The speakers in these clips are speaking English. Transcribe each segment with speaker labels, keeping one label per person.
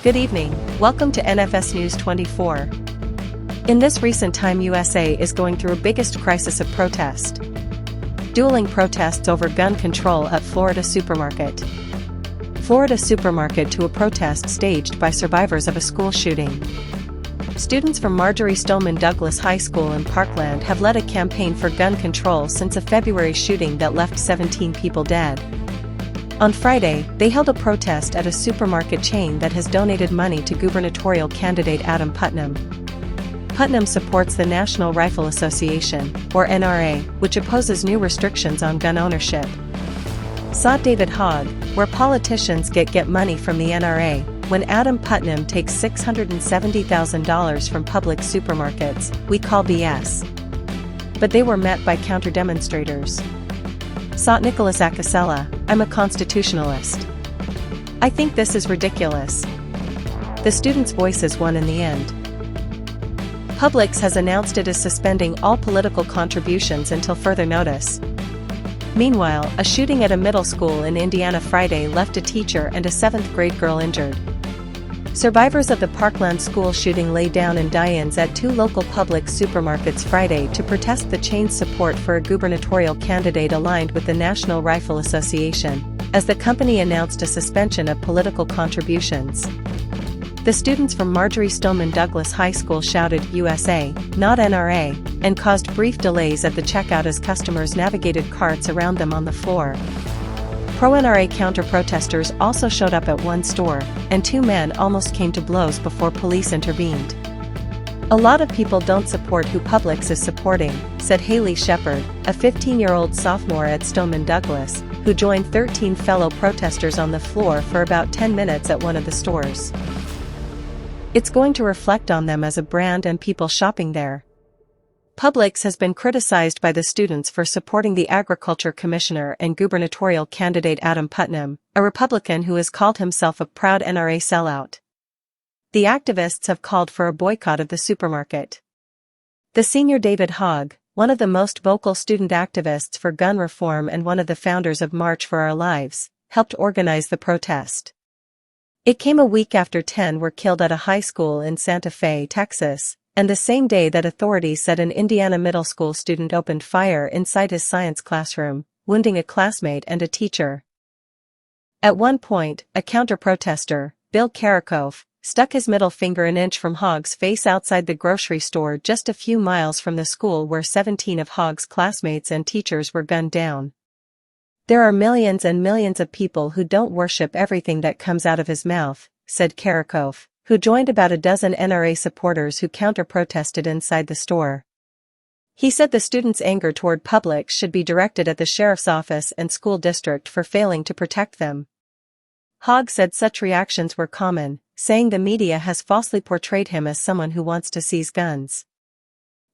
Speaker 1: Good evening, welcome to NFS News 24. In this recent time, USA is going through a biggest crisis of protest. Dueling protests over gun control at Florida supermarket. Florida supermarket to a protest staged by survivors of a school shooting. Students from Marjory Stoneman Douglas High School in Parkland have led a campaign for gun control since a February shooting that left 17 people dead. On Friday, they held a protest at a supermarket chain that has donated money to gubernatorial candidate Adam Putnam. Putnam supports the National Rifle Association, or NRA, which opposes new restrictions on gun ownership. Saw David Hogg, where politicians get money from the NRA, when Adam Putnam takes $670,000 from public supermarkets, we call BS. But they were met by counter-demonstrators. Saw Nicholas Acasella, I'm a constitutionalist. I think this is ridiculous. The students' voices won in the end. Publix has announced it is suspending all political contributions until further notice. Meanwhile, a shooting at a middle school in Indiana Friday left a teacher and a 7th grade girl injured. Survivors of the Parkland school shooting lay down in die-ins at two local Publix supermarkets Friday to protest the chain's support for a gubernatorial candidate aligned with the National Rifle Association, as the company announced a suspension of political contributions. The students from Marjory Stoneman Douglas High School shouted USA, not NRA, and caused brief delays at the checkout as customers navigated carts around them on the floor. Pro-NRA counter-protesters also showed up at one store, and two men almost came to blows before police intervened. A lot of people don't support who Publix is supporting, said Haley Shepard, a 15-year-old sophomore at Stoneman Douglas, who joined 13 fellow protesters on the floor for about 10 minutes at one of the stores. It's going to reflect on them as a brand and people shopping there. Publix has been criticized by the students for supporting the agriculture commissioner and gubernatorial candidate Adam Putnam, a Republican who has called himself a proud NRA sellout. The activists have called for a boycott of the supermarket. The senior David Hogg, one of the most vocal student activists for gun reform and one of the founders of March for Our Lives, helped organize the protest. It came a week after 10 were killed at a high school in Santa Fe, Texas, and the same day that authorities said an Indiana middle school student opened fire inside his science classroom, wounding a classmate and a teacher. At one point, a counter-protester, Bill Karakoff, stuck his middle finger an inch from Hogg's face outside the grocery store just a few miles from the school where 17 of Hogg's classmates and teachers were gunned down. There are millions and millions of people who don't worship everything that comes out of his mouth, said Karakoff, who joined about a dozen NRA supporters who counter-protested inside the store. He said the students' anger toward Publix should be directed at the sheriff's office and school district for failing to protect them. Hogg said such reactions were common, saying the media has falsely portrayed him as someone who wants to seize guns.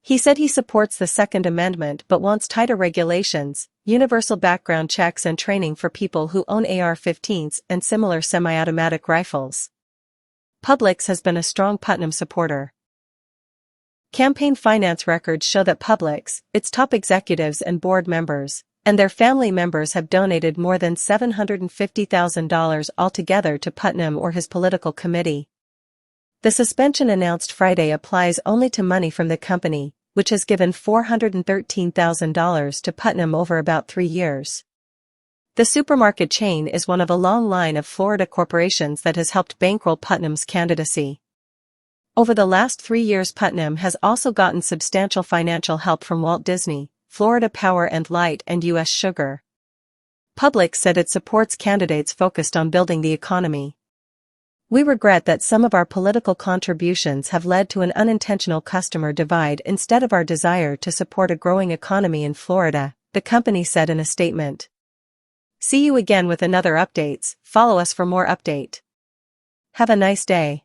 Speaker 1: He said he supports the Second Amendment but wants tighter regulations, universal background checks and training for people who own AR-15s and similar semi-automatic rifles. Publix has been a strong Putnam supporter. Campaign finance records show that Publix, its top executives and board members, and their family members have donated more than $750,000 altogether to Putnam or his political committee. The suspension announced Friday applies only to money from the company, which has given $413,000 to Putnam over about 3 years. The supermarket chain is one of a long line of Florida corporations that has helped bankroll Putnam's candidacy. Over the last 3 years, Putnam has also gotten substantial financial help from Walt Disney, Florida Power and Light, and U.S. Sugar. Publix said it supports candidates focused on building the economy. We regret that some of our political contributions have led to an unintentional customer divide instead of our desire to support a growing economy in Florida, the company said in a statement. See you again with another updates. Follow us for more update. Have a nice day.